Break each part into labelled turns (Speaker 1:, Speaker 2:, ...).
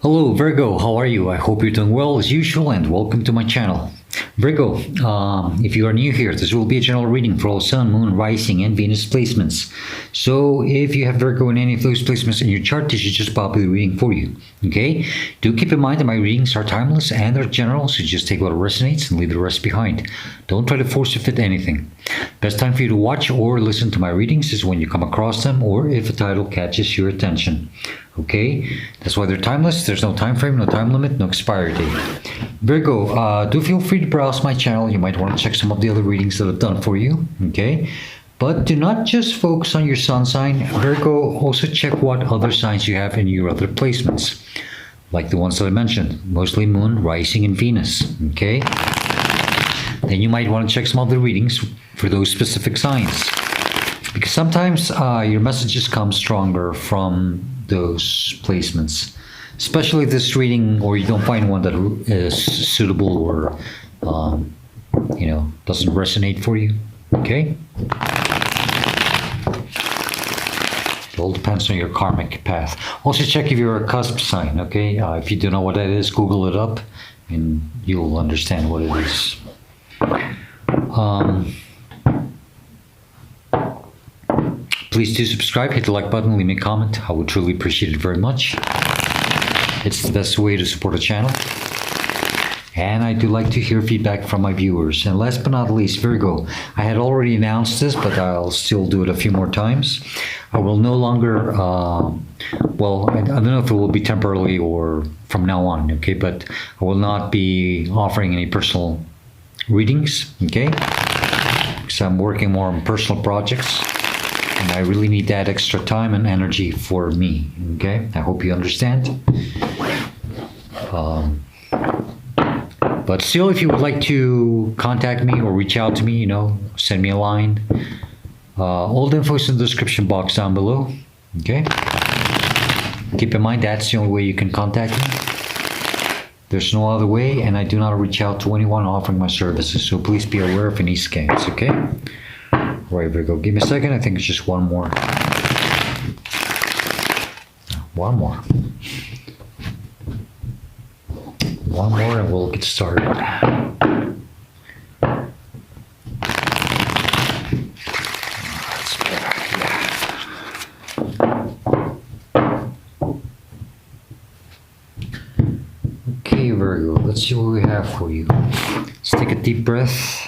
Speaker 1: Hello Virgo, how are you? I hope you're doing well as usual and welcome to my channel. Virgo, if you are new here, this will be a general reading for all Sun, Moon, Rising, and Venus placements. So if you have Virgo in any of those placements in your chart, this is just probably the reading for you. Okay? Do keep in mind that my readings are timeless and they're general, so just take what resonates and leave the rest behind. Don't try to force to fit anything. Best time for you to watch or listen to my readings is when you come across them or if a title catches your attention. Okay, that's why they're timeless. There's no time frame, no time limit, no expiry date. Virgo, do feel free to browse my channel. You might want to check some of the other readings that I've done for you. Okay, but do not just focus on your sun sign. Virgo, also check what other signs you have in your other placements, like the ones that I mentioned, mostly Moon, Rising, and Venus. Okay, then you might want to check some other readings for those specific signs, because sometimes your messages come stronger from those placements, especially if this reading or you don't find one that is suitable or doesn't resonate for you. Okay, it all depends on your karmic path. Also check if you're a cusp sign. Okay, if you don't know what that is, Google it up and you'll understand what it is. Please do subscribe, hit the like button, leave me a comment. I would truly appreciate it very much. It's the best way to support the channel. And I do like to hear feedback from my viewers. And last but not least, Virgo, I had already announced this, but I'll still do it a few more times. I will no longer, I don't know if it will be temporarily or from now on, okay? But I will not be offering any personal readings, okay? Because I'm working more on personal projects. And I really need that extra time and energy for me, okay? I hope you understand. But still, if you would like to contact me or reach out to me, send me a line. All the info is in the description box down below, okay? Keep in mind, that's the only way you can contact me. There's no other way, and I do not reach out to anyone offering my services, so please be aware of any scams, okay? Right, Virgo, give me a second. I think it's just one more. One more. One more and we'll get started. That's better, yeah. Okay, Virgo, let's see what we have for you. Let's take a deep breath.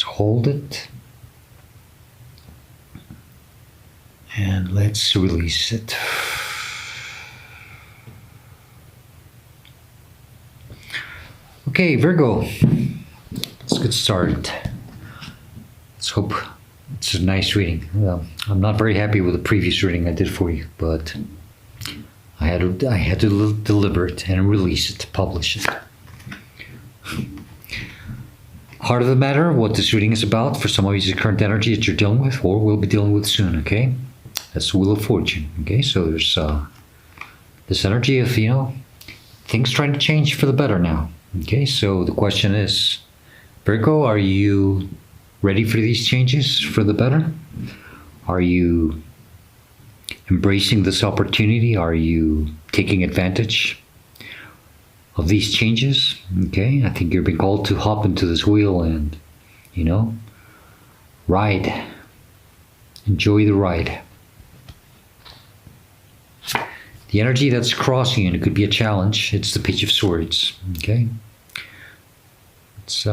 Speaker 1: Hold it and let's release it. Okay, Virgo, let's get started. Let's hope it's a nice reading. I'm not very happy with the previous reading I did for you, but I had to deliver it and release it, publish it. Heart of the matter, what this reading is about for some of you is the current energy that you're dealing with or will be dealing with soon, okay? That's the Wheel of Fortune, okay? So there's this energy of, things trying to change for the better now, okay? So the question is, Virgo, are you ready for these changes for the better? Are you embracing this opportunity? Are you taking advantage of these changes? Okay, I think you're being called to hop into this wheel and, ride. Enjoy the ride. The energy that's crossing you, and it could be a challenge, it's the Page of Swords, okay? It's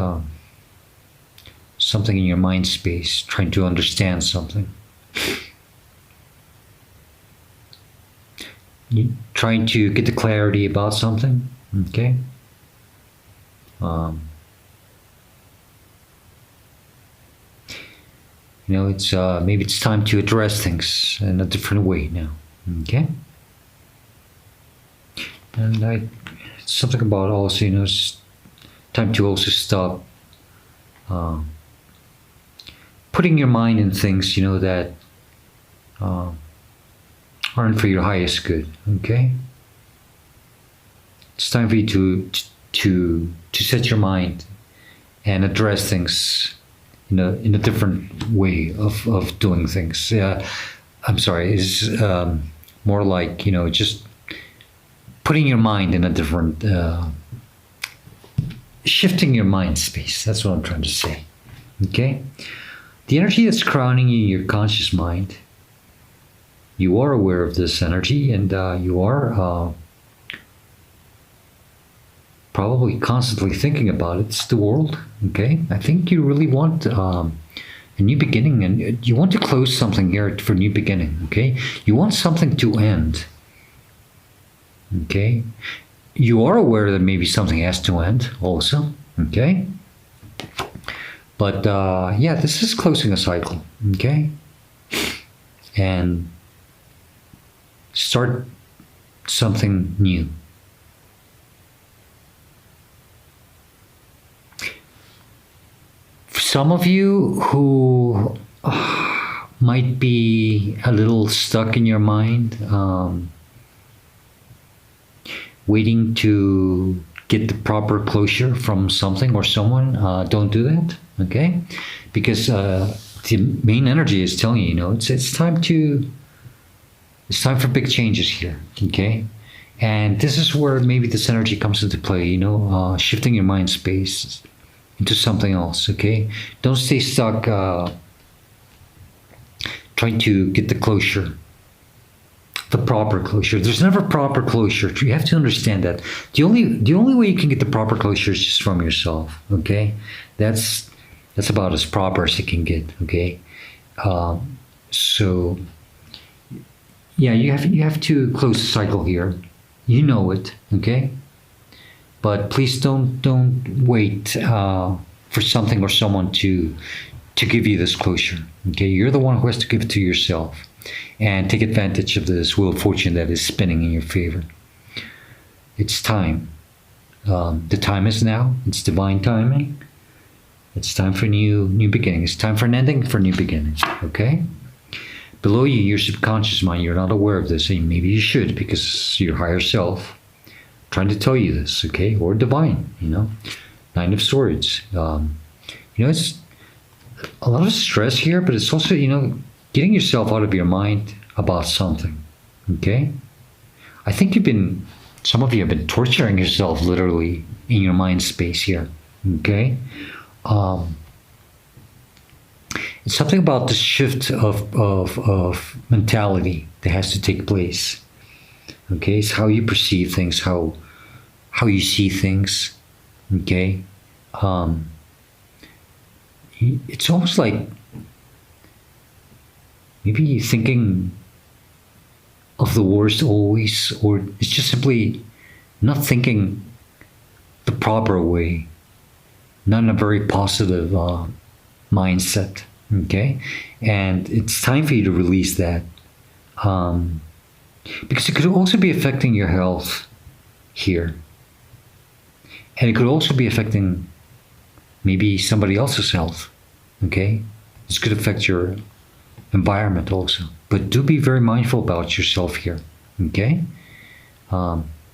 Speaker 1: something in your mind space, trying to understand something. You're trying to get the clarity about something. Okay. It's maybe it's time to address things in a different way now. Okay. And it's something about also, it's time to also stop putting your mind in things, that aren't for your highest good. Okay. It's time for you to set your mind and address things, in a different way of doing things. I'm sorry, is more like, just putting your mind in a different, shifting your mind space. That's what I'm trying to say. Okay? The energy that's crowning you, your conscious mind, you are aware of this energy, and you are probably constantly thinking about it. It's the world. Okay? I think you really want a new beginning, and you want to close something here for new beginning. Okay? You want something to end. Okay? You are aware that maybe something has to end also. Okay? But yeah, this is closing a cycle. Okay? And start something new. For some of you who might be a little stuck in your mind, waiting to get the proper closure from something or someone, don't do that, okay? Because the main energy is telling you, it's time for big changes here, okay? And this is where maybe this energy comes into play, shifting your mind space into something else, okay? Don't stay stuck trying to get the closure, the proper closure. There's never proper closure. You have to understand that. The only way you can get the proper closure is just from yourself, okay? That's about as proper as it can get, okay? So yeah, you have to close the cycle here. You know it, okay? But please don't wait for something or someone to give you this closure, okay? You're the one who has to give it to yourself, and take advantage of this wheel of fortune that is spinning in your favor. It's time. The time is now. It's divine timing. It's time for new beginning. It's time for an ending, for new beginning, okay? Below you, your subconscious mind, you're not aware of this, and maybe you should, because it's your higher self trying to tell you this, okay? Or divine, Nine of Swords. It's a lot of stress here, but it's also, getting yourself out of your mind about something, okay? I think some of you have been torturing yourself literally in your mind space here, okay? It's something about the shift of mentality that has to take place, okay? It's how you perceive things, how you see things, okay? It's almost like maybe thinking of the worst always, or it's just simply not thinking the proper way, not in a very positive mindset, okay? And it's time for you to release that, because it could also be affecting your health here, and it could also be affecting maybe somebody else's health, okay? This could affect your environment also. But do be very mindful about yourself here, okay?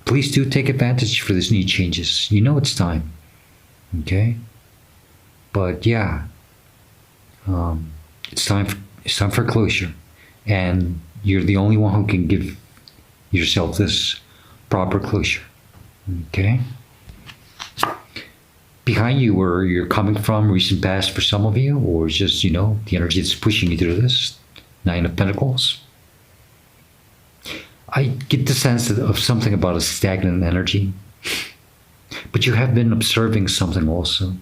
Speaker 1: Please do take advantage for these new changes. It's time, okay? But yeah, it's time for closure, and you're the only one who can give yourself this proper closure, okay? Behind you, where you're coming from, recent past for some of you, or just, the energy that's pushing you through this, Nine of Pentacles. I get the sense of something about a stagnant energy, but you have been observing something also,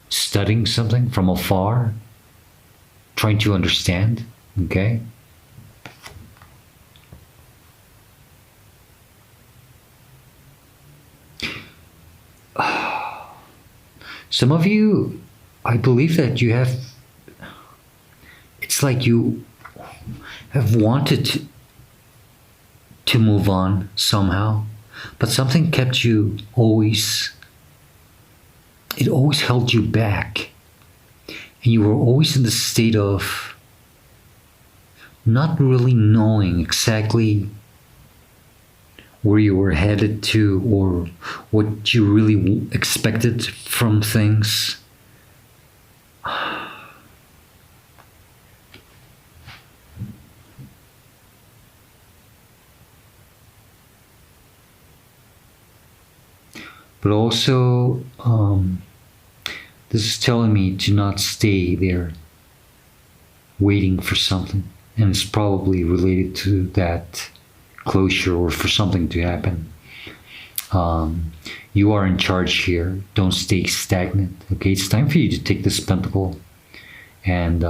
Speaker 1: studying something from afar, trying to understand, okay? Some of you, I believe that it's like you have wanted to move on somehow, but something kept you it always held you back. And you were always in the state of not really knowing exactly where you were headed to, or what you really expected from things. But also, this is telling me to not stay there waiting for something. And it's probably related to that closure or for something to happen. You are in charge here. Don't stay stagnant. Okay, it's time for you to take this pentacle and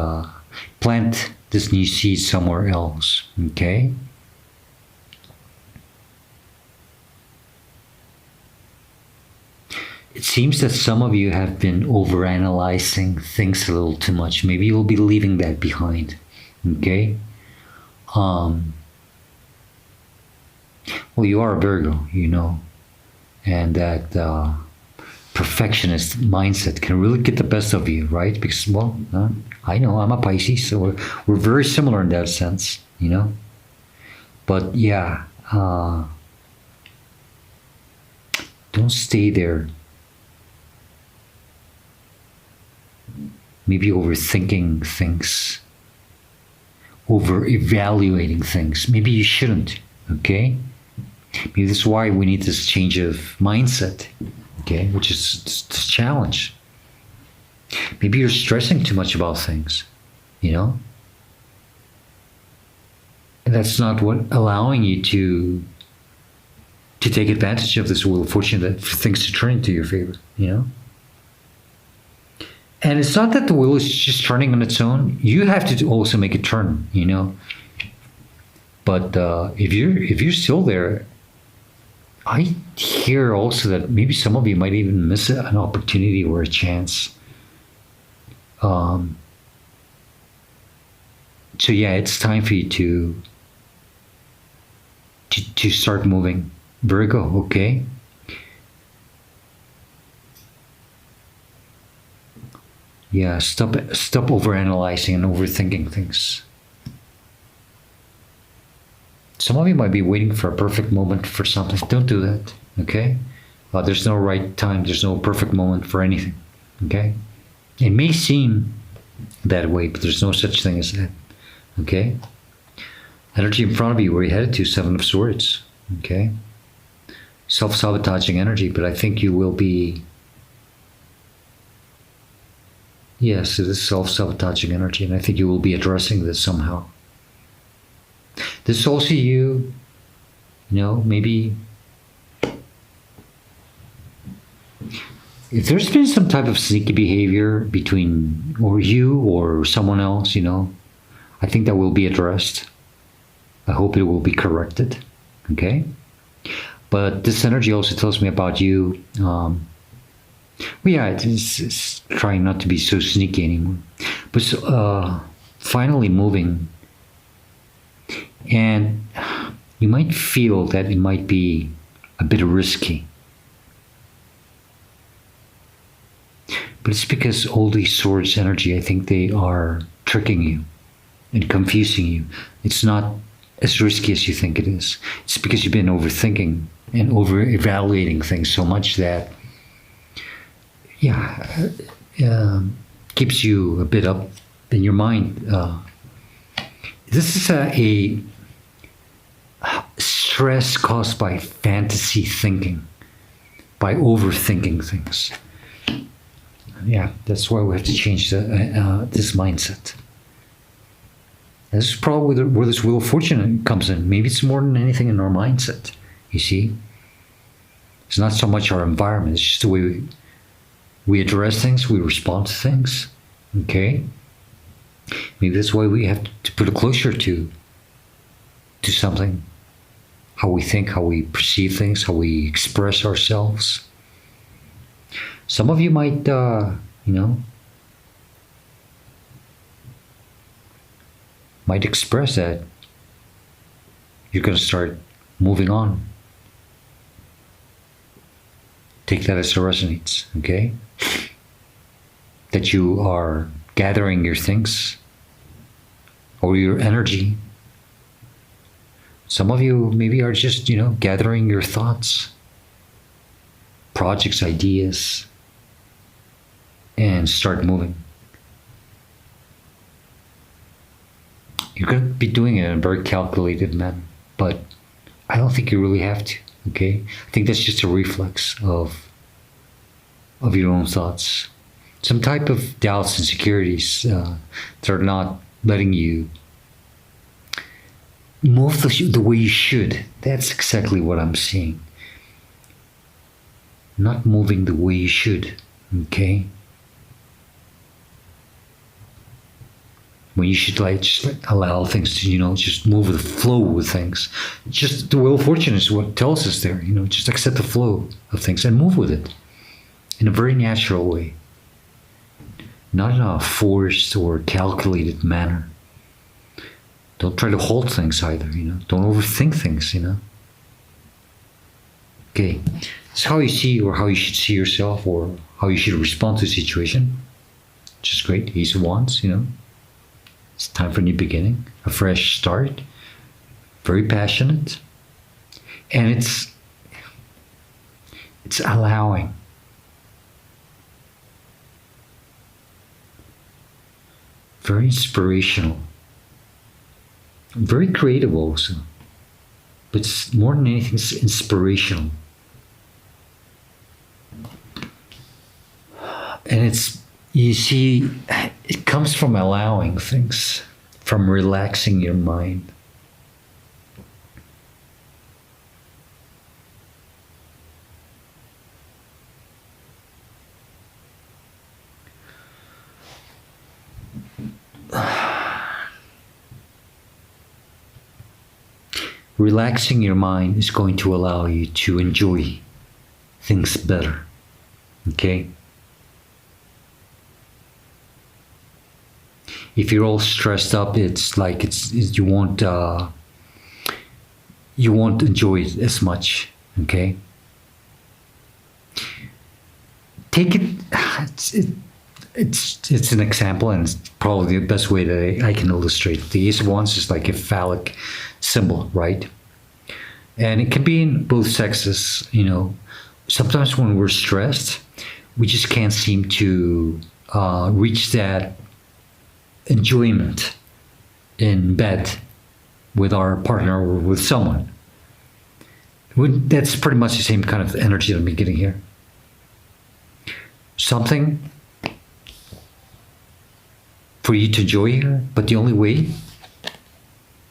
Speaker 1: plant this new seed somewhere else. Okay. It seems that some of you have been overanalyzing things a little too much. Maybe you'll be leaving that behind. Okay. Well, you are a Virgo, you know, and that perfectionist mindset can really get the best of you, right? Because, well, I know I'm a Pisces, so we're very similar in that sense, you know. But yeah, don't stay there. Maybe overthinking things, over evaluating things. Maybe you shouldn't, okay? Maybe that's why we need this change of mindset, okay? Which is this challenge. Maybe you're stressing too much about things, you know? And that's not what allowing you to take advantage of this wheel of fortune, that for things to turn into your favor, you know? And it's not that the wheel is just turning on its own. You have to also make it turn, you know. But if you're still there, I hear also that maybe some of you might even miss an opportunity or a chance. So yeah, it's time for you to start moving, Virgo. Okay. Yeah, stop overanalyzing and overthinking things. Some of you might be waiting for a perfect moment for something. Don't do that, okay? There's no right time. There's no perfect moment for anything, okay? It may seem that way, but there's no such thing as that, okay? Energy in front of you, where you headed to, Seven of Swords, okay? Self-sabotaging energy, but I think you will be... Yes, it is self-sabotaging energy, and I think you will be addressing this somehow. This is also you know, maybe if there's been some type of sneaky behavior between or you or someone else, you know, I think that will be addressed. I hope it will be corrected, okay? But this energy also tells me about you. Well, yeah, it's trying not to be so sneaky anymore. But finally moving. And you might feel that it might be a bit risky. But it's because all these swords energy, I think they are tricking you and confusing you. It's not as risky as you think it is. It's because you've been overthinking and over-evaluating things so much that keeps you a bit up in your mind. This is a stress caused by fantasy thinking, by overthinking things. Yeah, that's why we have to change this mindset. This is probably where this wheel of fortune comes in. Maybe it's more than anything in our mindset, you see. It's not so much our environment, it's just the way we address things, we respond to things, okay? Maybe that's why we have to put a closure to something. How we think, how we perceive things, how we express ourselves. Some of you might, might express that you're going to start moving on. Take that as it resonates, okay? That you are gathering your things or your energy. Some of you maybe are just, gathering your thoughts, projects, ideas, and start moving. You're going to be doing it in a very calculated manner, but I don't think you really have to, okay? I think that's just a reflex of of your own thoughts, some type of doubts, insecurities that are not letting you move the way you should. That's exactly what I'm seeing. Not moving the way you should, okay? When you should just allow things to, just move with the flow with things. Just the wheel of fortune is what tells us there, just accept the flow of things and move with it in a very natural way. Not in a forced or calculated manner. Don't try to hold things either, Don't overthink things, Okay, it's how you see or how you should see yourself or how you should respond to a situation. Which is great. Ace of Wands, It's time for a new beginning, a fresh start. Very passionate. And it's allowing. Very inspirational. Very creative also. But it's more than anything, it's inspirational. And you see, it comes from allowing things, from relaxing your mind. Relaxing your mind is going to allow you to enjoy things better. Okay? If you're all stressed up, it's like you won't enjoy it as much. Okay? Take it. It's an example, and it's probably the best way that I can illustrate. The Ace of Wands is like a phallic symbol, right? And it can be in both sexes, Sometimes when we're stressed, we just can't seem to reach that enjoyment in bed with our partner or with someone. That's pretty much the same kind of energy that I'm getting here. Something for you to enjoy here, but the only way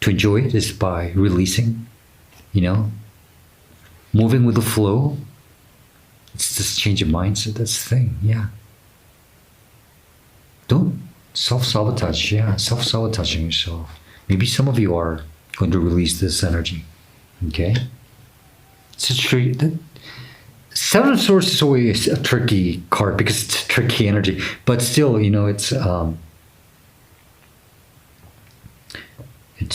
Speaker 1: to enjoy it is by releasing, moving with the flow. It's just change of mindset. That's the thing. Yeah. Don't self-sabotage. Yeah, self-sabotaging yourself. Maybe some of you are going to release this energy. Okay. It's a trick. Seven of Swords is always a tricky card because it's a tricky energy, but still, it's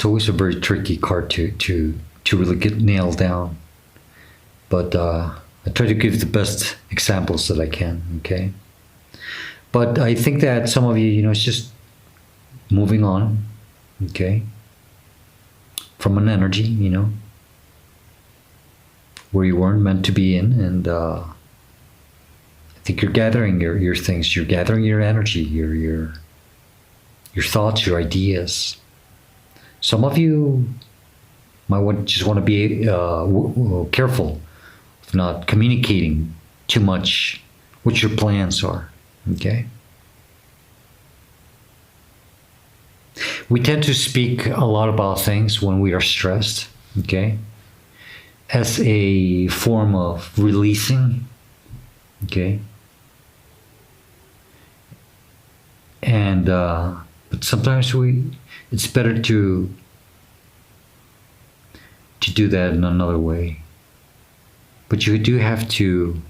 Speaker 1: always a very tricky card to really get nailed down. But I try to give the best examples that I can, okay? But I think that some of you, it's just moving on, okay? From an energy, where you weren't meant to be in, and I think you're gathering your things, you're gathering your energy, your thoughts, your ideas. Some of you might just want to be careful of not communicating too much what your plans are, okay? We tend to speak a lot about things when we are stressed, okay? As a form of releasing, okay? And but sometimes it's better to do that in another way. But you do have to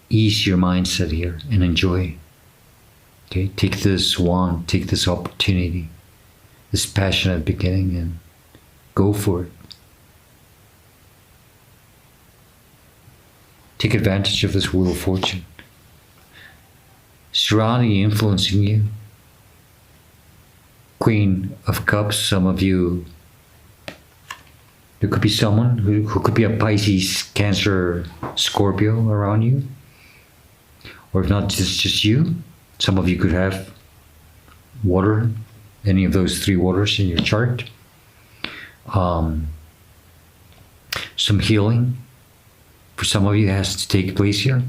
Speaker 1: ease your mindset here and enjoy. Okay, take this wand, take this opportunity, this passionate beginning, and go for it. Take advantage of this wheel of fortune. Surrounding you, influencing you. Queen of Cups, some of you, there could be someone who could be a Pisces, Cancer, Scorpio around you. Or if not, just you. Some of you could have water, any of those three waters in your chart. Some healing For some of you, it has to take place here.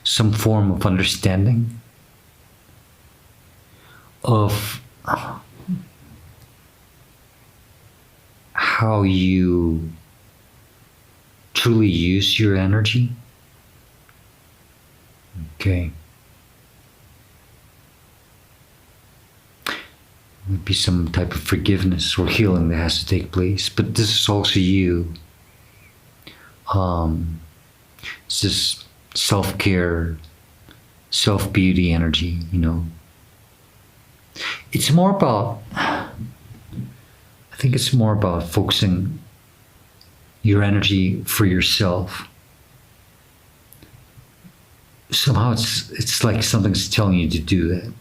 Speaker 1: Some form of understanding of how you truly use your energy. Okay. Maybe some type of forgiveness or healing that has to take place. But this is also you. It's this self-care, self-beauty energy, you know. It's more about, I think it's more about focusing your energy for yourself. Somehow it's like something's telling you to do that.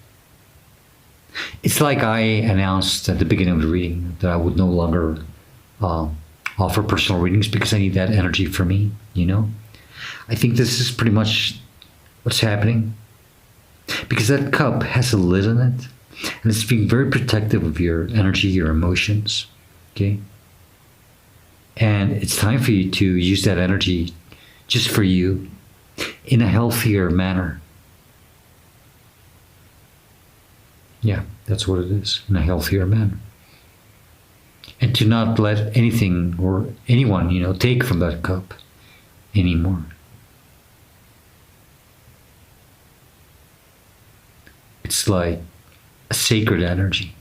Speaker 1: It's like I announced at the beginning of the reading that I would no longer offer personal readings because I need that energy for me, you know? I think this is pretty much what's happening. Because that cup has a lid in it, and it's being very protective of your energy, your emotions, okay? And it's time for you to use that energy just for you in a healthier manner. Yeah, that's what it is, in a healthier manner. And to not let anything or anyone, you know, take from that cup anymore. It's like a sacred energy.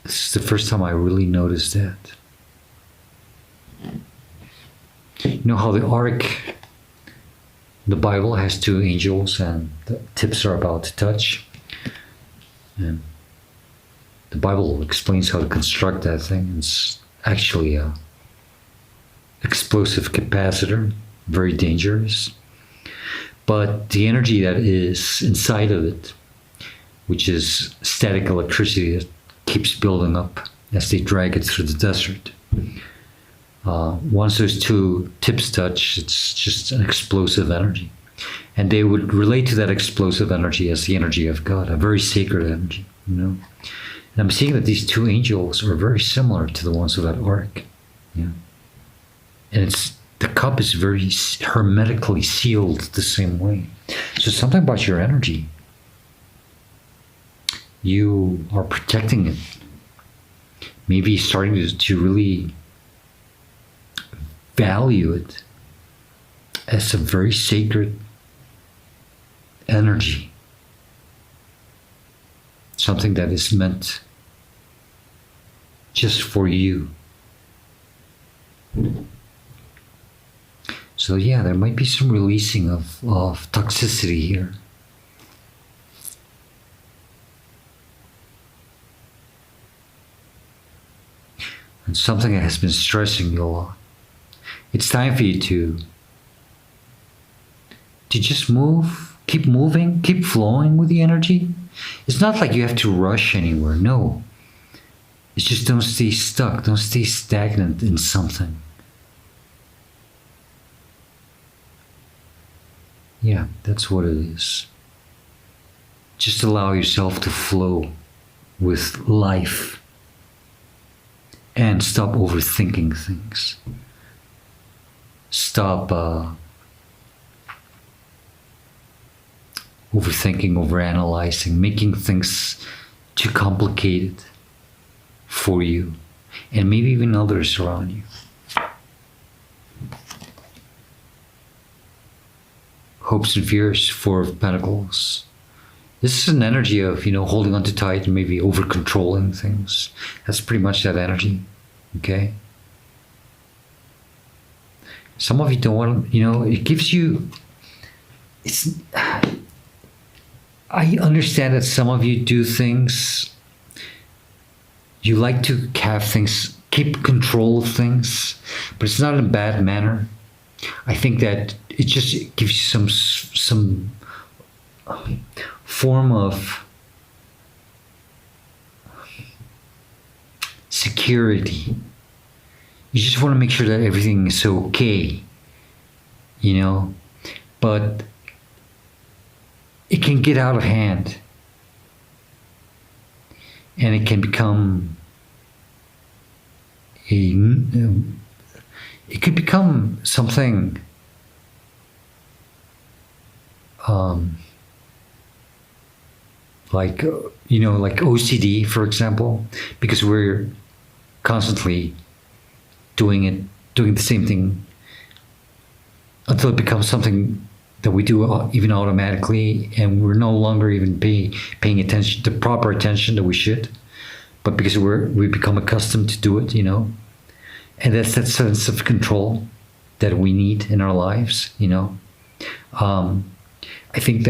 Speaker 1: This is the first time I really noticed that. You know how the ark, the Bible has two angels and the tips are about to touch? And the Bible explains how to construct that thing. It's actually a explosive capacitor, very dangerous. But the energy that is inside of it, which is static electricity that keeps building up as they drag it through the desert. Once those two tips touch, it's just an explosive energy. And they would relate to that explosive energy as the energy of God, a very sacred energy, you know. And I'm seeing that these two angels are very similar to the ones of that ark. Yeah. And the cup is very hermetically sealed the same way. So something about your energy, you are protecting it. Maybe starting to really value it as a very sacred energy. Something that is meant just for you. So yeah, there might be some releasing of toxicity here. And something that has been stressing you a lot. It's time for you to just move, keep moving, keep flowing with the energy. It's not like you have to rush anywhere, no. It's just don't stay stuck, don't stay stagnant in something. Yeah, that's what it is. Just allow yourself to flow with life and stop overthinking things. Stop overthinking, overanalyzing, making things too complicated for you and maybe even others around you. Hopes and fears, Four of Pentacles. This is an energy of, you know, holding on too tight and maybe over controlling things. That's pretty much that energy, okay? Some of you don't want to, you know, it gives you, I understand that some of you do things, you like to have things, keep control of things, but it's not in a bad manner. I think that it just gives you some form of security. You just want to make sure that everything is okay, you know, but it can get out of hand and it can become, it could become something like like OCD, for example, because we're constantly doing the same thing until it becomes something that we do even automatically, and we're no longer even paying attention, the proper attention that we should, but because we become accustomed to do it, and that's that sense of control that we need in our lives. I think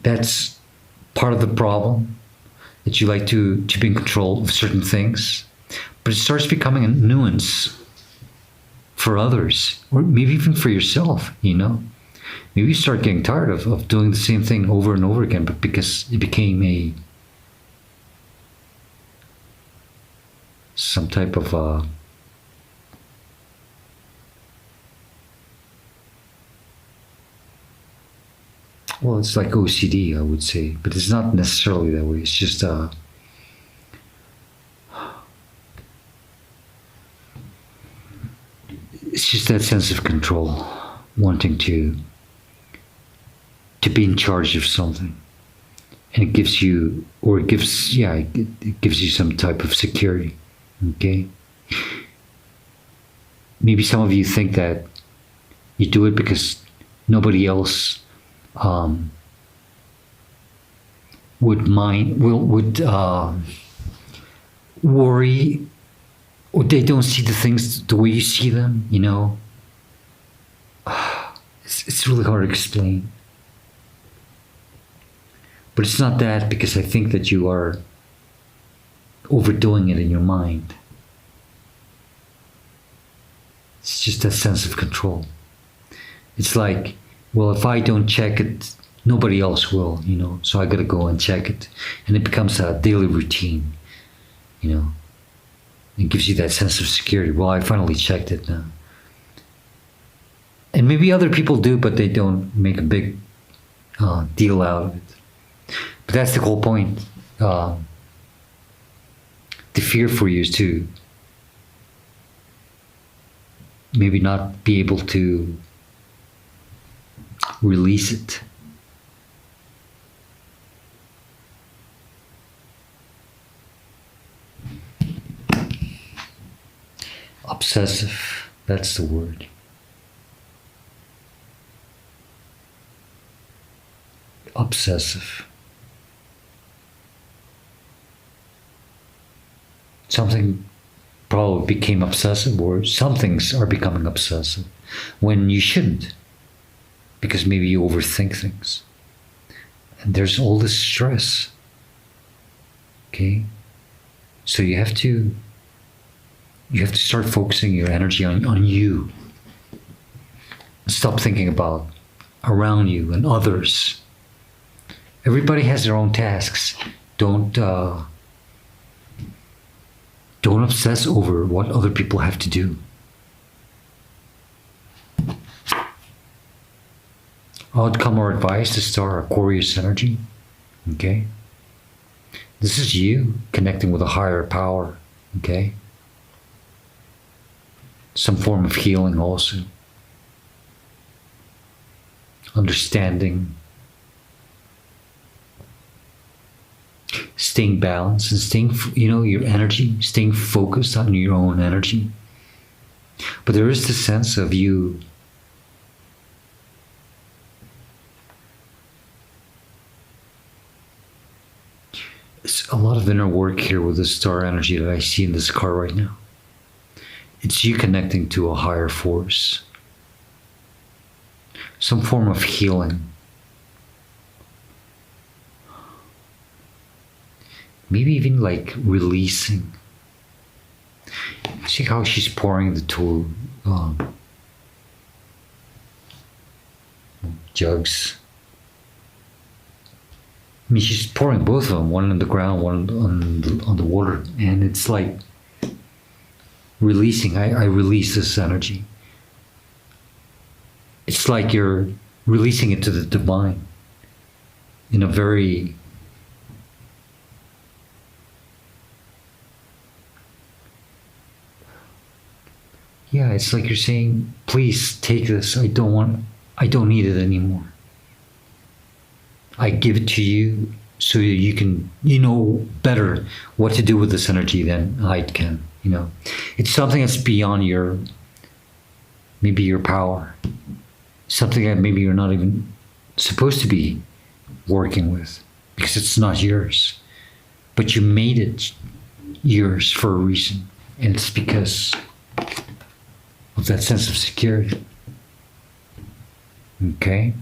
Speaker 1: that's part of the problem, that you like to be in control of certain things, but it starts becoming a nuance for others, or maybe even for yourself. Maybe you start getting tired of doing the same thing over and over again, but because it became some type of well, it's like OCD, I would say, but it's not necessarily that way. It's just that sense of control, wanting to be in charge of something, and it gives you some type of security. Okay, maybe some of you think that you do it because nobody else would worry, or they don't see the things the way you see them. It's really hard to explain, but it's not that, because I think that you are overdoing it in your mind. It's just that sense of control. It's like, well, if I don't check it, nobody else will, so I gotta go and check it. And it becomes a daily routine, It gives you that sense of security. Well, I finally checked it now. And maybe other people do, but they don't make a big deal out of it. But that's the whole point. The fear for you is to maybe not be able to release it. Obsessive, that's the word. Obsessive. Something probably became obsessive, or some things are becoming obsessive when you shouldn't, because maybe you overthink things. And there's all this stress. Okay? So you have to start focusing your energy on you. Stop thinking about around you and others. Everybody has their own tasks. Don't obsess over what other people have to do. Outcome or advice to start Aquarius energy. Okay? This is you connecting with a higher power. Okay? Some form of healing also. Understanding. Staying balanced and staying, your energy, staying focused on your own energy. But there is the sense of you it's a lot of inner work here with the star energy that I see in this card right now. It's you connecting to a higher force. Some form of healing. Maybe even like releasing. See how she's pouring the two jugs. I mean, she's pouring both of them, one on the ground, one on the water, and it's like releasing. I release this energy. It's like you're releasing it to the divine in a very it's like you're saying, please take this. I don't need it anymore. I give it to you so you can, better what to do with this energy than I can, It's something that's beyond maybe your power. Something that maybe you're not even supposed to be working with because it's not yours. But you made it yours for a reason. And it's because of that sense of security. Okay?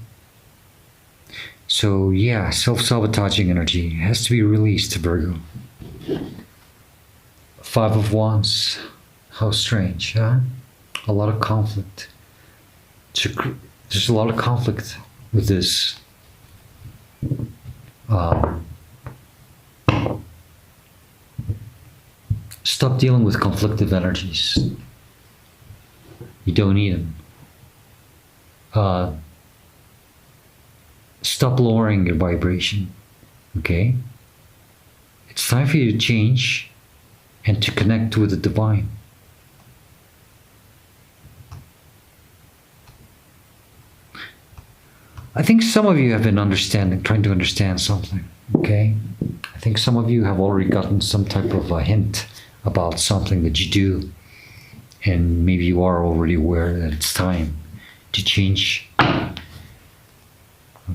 Speaker 1: So yeah, self-sabotaging energy has to be released, Virgo. 5 of Wands. How strange, huh? A lot of conflict. There's a lot of conflict with this. Stop dealing with conflictive energies. You don't need them. Stop lowering your vibration, okay? It's time for you to change and to connect with the divine. I think some of you have been trying to understand something, okay? I think some of you have already gotten some type of a hint about something that you do, and maybe you are already aware that it's time to change.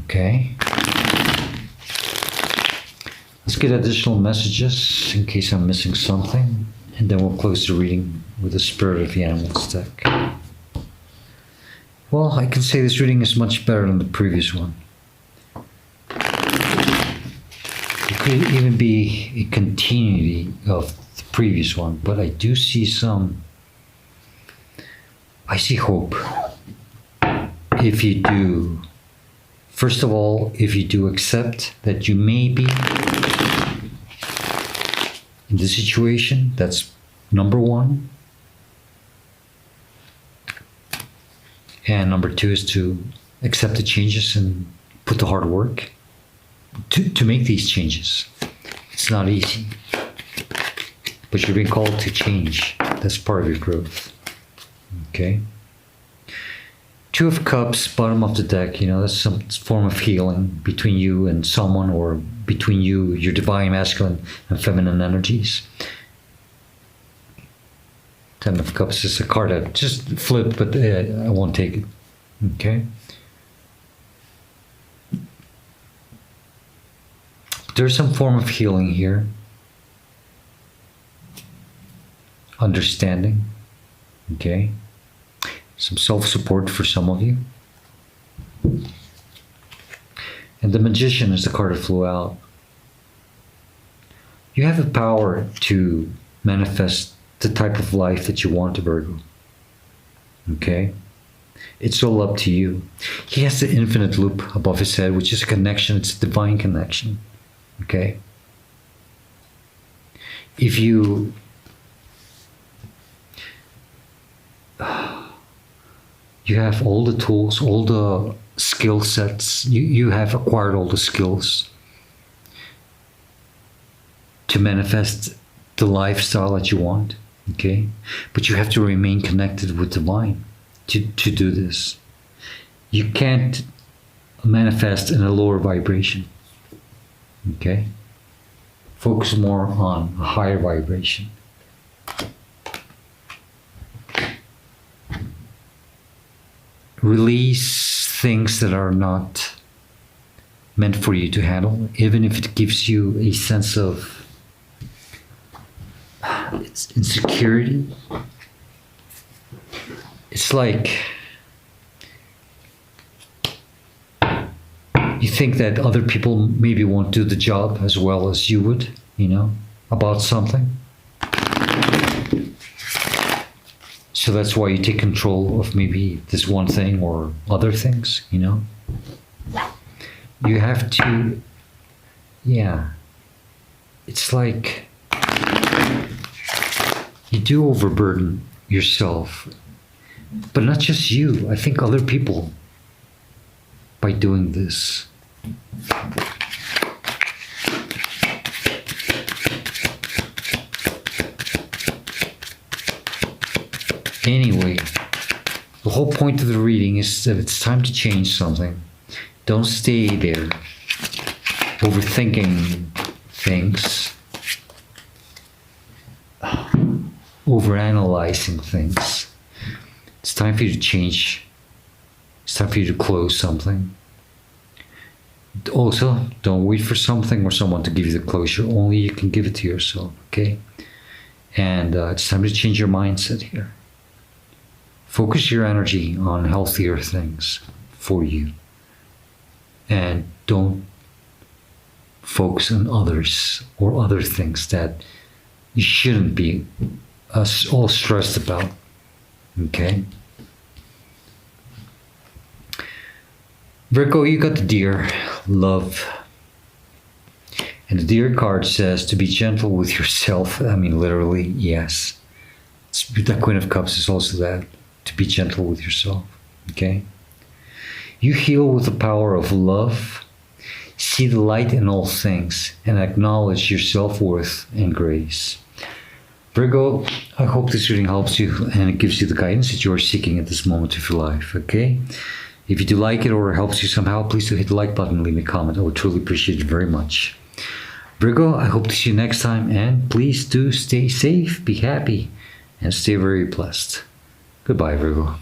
Speaker 1: Okay. Let's get additional messages in case I'm missing something, and then we'll close the reading with the Spirit of the Animals deck. Well, I can say this reading is much better than the previous one. It could even be a continuity of the previous one, but I do see I see hope. If you do, first of all, if you do accept that you may be in the situation, that's number one. And number two is to accept the changes and put the hard work to make these changes. It's not easy, but you're being called to change. That's part of your growth. Okay. 2 of Cups, bottom of the deck, that's some form of healing between you and someone, or between you, your divine masculine and feminine energies. 10 of Cups is a card that just flip, but I won't take it. Okay. There's some form of healing here. Understanding. Okay. Some self-support for some of you. And the Magician is the card that flew out. You have the power to manifest the type of life that you want, Virgo. Okay? It's all up to you. He has the infinite loop above his head, which is a connection. It's a divine connection. Okay? If you have all the tools, all the skill sets, you have acquired all the skills to manifest the lifestyle that you want, okay? But you have to remain connected with divine to do this. You can't manifest in a lower vibration, okay? Focus more on a higher vibration. Release things that are not meant for you to handle, even if it gives you a sense of insecurity. It's like you think that other people maybe won't do the job as well as you would, about something. So that's why you take control of maybe this one thing or other things, You have to, it's like you do overburden yourself, but not just you, I think other people, by doing this. Anyway, the whole point of the reading is that it's time to change something. Don't stay there overthinking things, overanalyzing things. It's time for you to change. It's time for you to close something. Also, don't wait for something or someone to give you the closure. Only you can give it to yourself, okay? And it's time to change your mindset here. Focus your energy on healthier things for you. And don't focus on others or other things that you shouldn't be all stressed about, okay? Virgo, you got the Deer, love. And the Deer card says to be gentle with yourself. I mean, literally, yes. The Queen of Cups is also that, to be gentle with yourself, okay? You heal with the power of love. See the light in all things and acknowledge your self-worth and grace. Virgo, I hope this reading helps you and it gives you the guidance that you are seeking at this moment of your life, okay? If you do like it or it helps you somehow, please do hit the like button and leave me a comment. I would truly appreciate it very much. Virgo, I hope to see you next time, and please do stay safe, be happy, and stay very blessed. Goodbye, Virgo.